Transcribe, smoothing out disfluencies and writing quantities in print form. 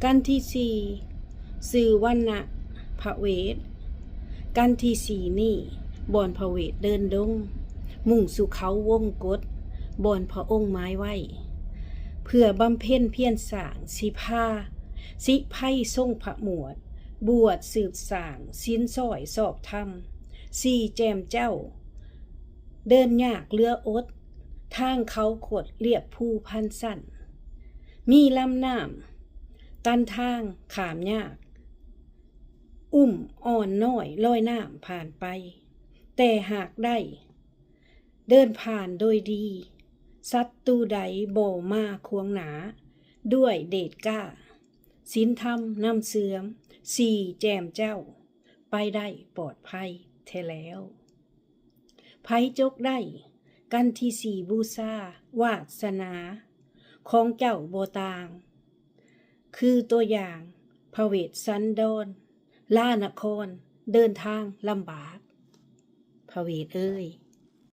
กันที่สี่สื่อวันนะพระเวทกันที่สี่นี่บ่อนพระเวทเดินดงมุ่งสู่เขาวงกฏบ่อนพระองค์ไม้ไว้เพื่อบำเพ็ญเพียรสร้างสิพาสิไพ่ทรงพระหมวดบวชสืบสร้างสินสอยสอบธรรมสี่แจมเจ้าเดินยากเรืออดทางเขาขดเรียบภูพันสั้นมีลำน้ำตันทางขามยากอุ้มอ่อนน้อยลอยน้ำผ่านไปแต่หากได้เดินผ่านโดยดีศัตรูใดบ่มาควงหนาด้วยเดชกล้าศีลธรรมนำเสื่อมสี่แจมเจ้าไปได้ปลอดภัยแท้แล้วไผจกได้กันที่สี่บูชาวาสนาของเจ้าโบตางคือตัวอย่างพระเวสสันดรล่านครเดินทางลำบากพระเวทเอ้ย